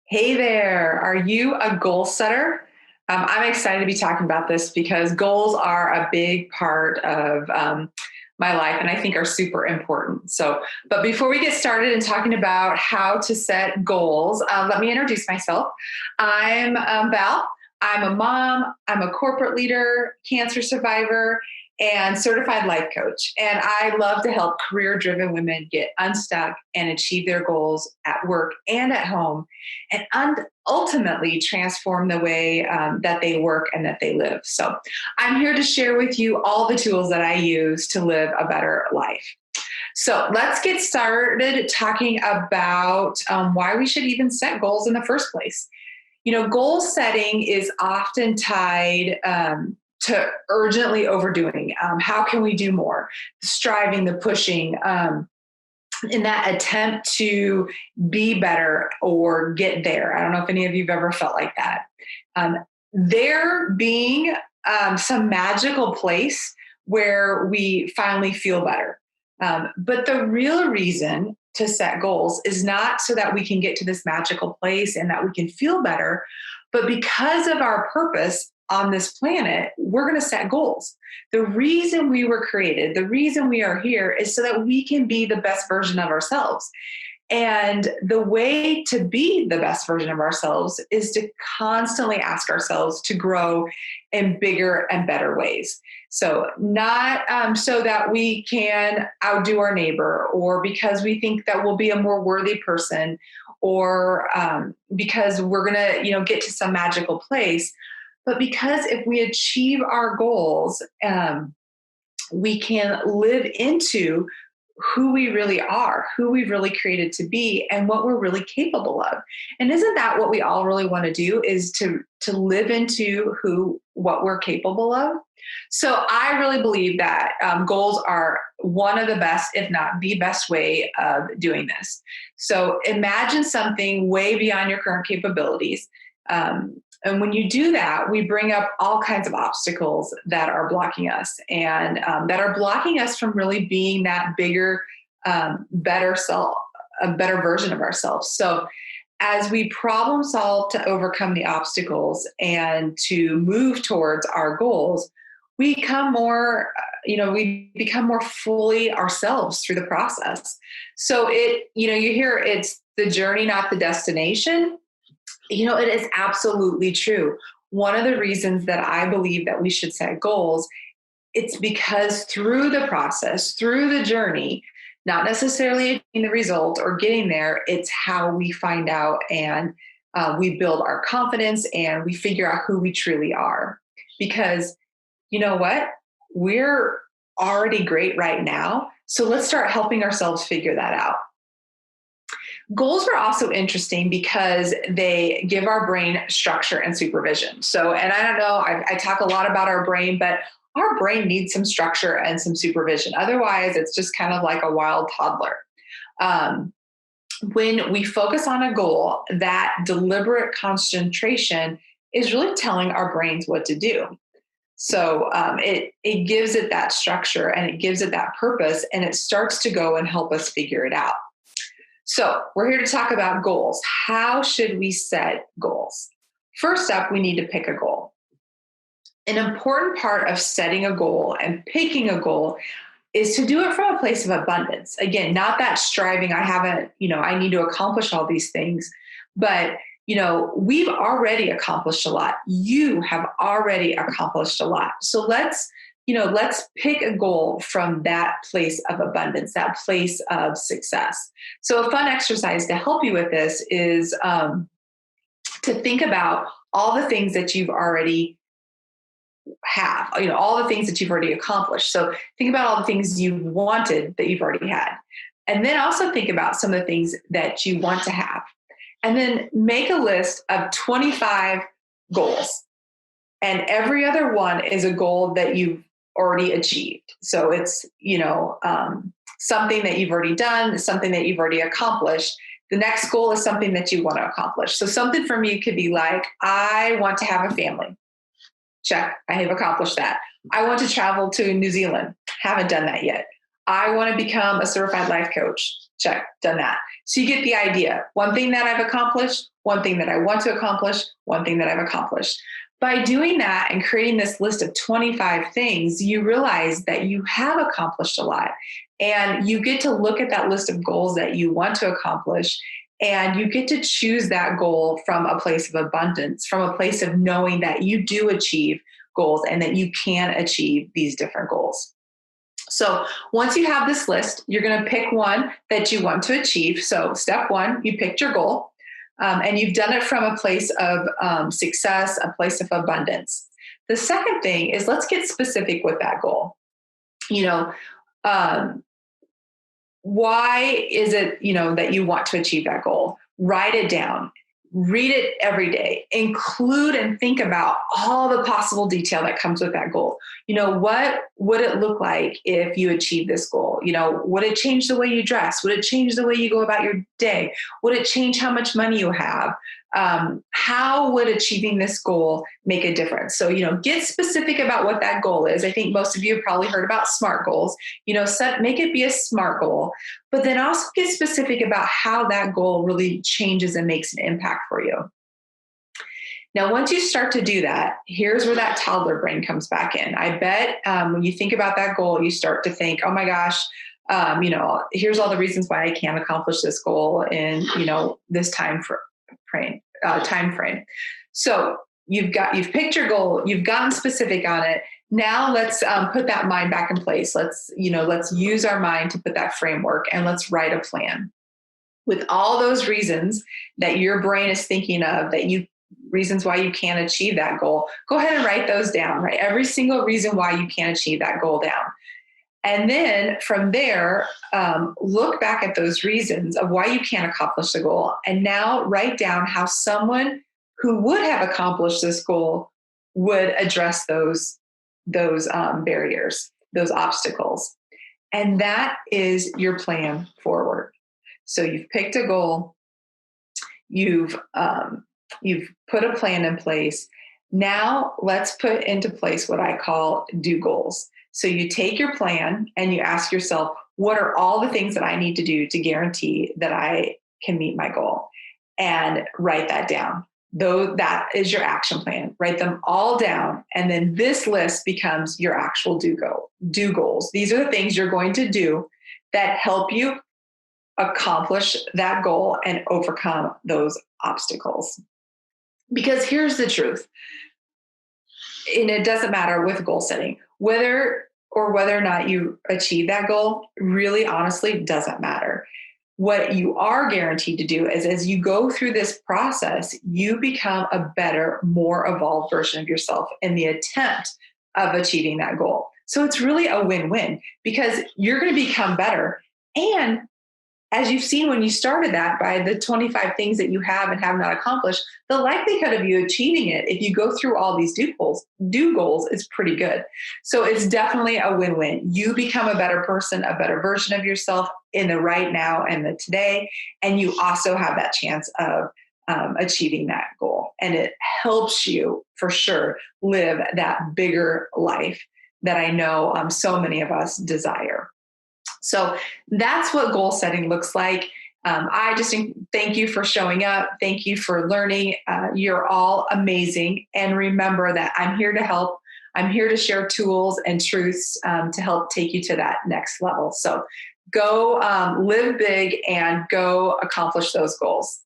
Hey there, are you a goal setter? I'm excited to be talking about this because goals are a big part of my life and I think are super important. But before we get started and talking about how to set goals, let me introduce myself. I'm Val. I'm a mom, I'm a corporate leader, cancer survivor, and certified life coach. And I love to help career driven women get unstuck and achieve their goals at work and at home and ultimately transform the way that they work and that they live. So I'm here to share with you all the tools that I use to live a better life. So let's get started talking about why we should even set goals in the first place. You know, goal setting is often tied to urgently overdoing. How can we do more? Striving, the pushing. In that attempt to be better or get there. I don't know if any of you've ever felt like that. There being some magical place where we finally feel better. But the real reason to set goals is not so that we can get to this magical place and that we can feel better, but because of our purpose on this planet, we're going to set goals. The reason we were created, the reason we are here is so that we can be the best version of ourselves. And the way to be the best version of ourselves is to constantly ask ourselves to grow in bigger and better ways. So, not so that we can outdo our neighbor, or because we think that we'll be a more worthy person, or because we're going to, get to some magical place. But because if we achieve our goals, we can live into who we really are, who we've really created to be, and what we're really capable of. And isn't that what we all really want to do, is to live into what we're capable of? So I really believe that goals are one of the best, if not the best way of doing this. So imagine something way beyond your current capabilities. And when you do that, we bring up all kinds of obstacles that are blocking us and that are blocking us from really being that bigger, better self, a better version of ourselves. So as we problem solve to overcome the obstacles and to move towards our goals, we become more, we become more fully ourselves through the process. So you hear it's the journey, not the destination. It is absolutely true. One of the reasons that I believe that we should set goals, it's because through the process, through the journey, not necessarily achieving the result or getting there, it's how we find out and we build our confidence and we figure out who we truly are. Because you know what? We're already great right now. So let's start helping ourselves figure that out. Goals are also interesting because they give our brain structure and supervision. So, and I don't know, I talk a lot about our brain, but our brain needs some structure and some supervision. Otherwise, it's just kind of like a wild toddler. When we focus on a goal, that deliberate concentration is really telling our brains what to do. So it gives it that structure and it gives it that purpose, and it starts to go and help us figure it out. So we're here to talk about goals. How should we set goals? First up, we need to pick a goal. An important part of setting a goal and picking a goal is to do it from a place of abundance. Again, not that striving, I need to accomplish all these things, but we've already accomplished a lot. You have already accomplished a lot. So let's pick a goal from that place of abundance, that place of success. So a fun exercise to help you with this is to think about all the things that you've already have, all the things that you've already accomplished. So think about all the things you wanted that you've already had. And then also think about some of the things that you want to have. And then make a list of 25 goals. And every other one is a goal that you've already achieved. So it's, something that you've already done, something that you've already accomplished. The next goal is something that you want to accomplish. So something for me could be like, I want to have a family. Check, I have accomplished that. I want to travel to New Zealand. Haven't done that yet. I want to become a certified life coach. check, done that. So you get the idea. One thing that I've accomplished, one thing that I want to accomplish, one thing that I've accomplished. By doing that and creating this list of 25 things, you realize that you have accomplished a lot. And you get to look at that list of goals that you want to accomplish, and you get to choose that goal from a place of abundance, from a place of knowing that you do achieve goals and that you can achieve these different goals. So once you have this list, you're going to pick one that you want to achieve. So step one, you picked your goal, and you've done it from a place of success, a place of abundance. The second thing is, let's get specific with that goal. You know, why is it, that you want to achieve that goal? Write it down. Read it every day. Include and think about all the possible detail that comes with that goal. What would it look like if you achieve this goal? Would it change the way you dress? Would it change the way you go about your day? Would it change how much money you have? How would achieving this goal make a difference? So, get specific about what that goal is. I think most of you have probably heard about SMART goals. Make it be a SMART goal, but then also get specific about how that goal really changes and makes an impact for you. Now, once you start to do that, here's where that toddler brain comes back in. I bet when you think about that goal, you start to think, oh my gosh, here's all the reasons why I can't accomplish this goal in, this time frame. So you've picked your goal, you've gotten specific on it. Now let's put that mind back in place. Let's use our mind to put that framework, and let's write a plan with all those reasons that your brain is thinking of, reasons why you can't achieve that goal. Go ahead and write those down, right? Every single reason why you can't achieve that goal down. And then from there, look back at those reasons of why you can't accomplish the goal. And now write down how someone who would have accomplished this goal would address those barriers, those obstacles. And that is your plan forward. So you've picked a goal, you've put a plan in place. Now let's put into place what I call do goals. So you take your plan and you ask yourself, what are all the things that I need to do to guarantee that I can meet my goal? And write that down. Though that is your action plan. Write them all down. And then this list becomes your actual do goals. These are the things you're going to do that help you accomplish that goal and overcome those obstacles. Because here's the truth. And it doesn't matter with goal setting, whether or not you achieve that goal, really honestly doesn't matter. What you are guaranteed to do is, as you go through this process, you become a better, more evolved version of yourself in the attempt of achieving that goal. So it's really a win-win, because you're going to become better. And as you've seen when you started that, by the 25 things that you have and have not accomplished, the likelihood of you achieving it, if you go through all these do goals, is pretty good. So it's definitely a win-win. You become a better person, a better version of yourself in the right now and the today. And you also have that chance of achieving that goal. And it helps you for sure live that bigger life that I know so many of us desire. So that's what goal setting looks like. I just thank you for showing up. Thank you for learning. You're all amazing. And remember that I'm here to help. I'm here to share tools and truths to help take you to that next level. So go live big and go accomplish those goals.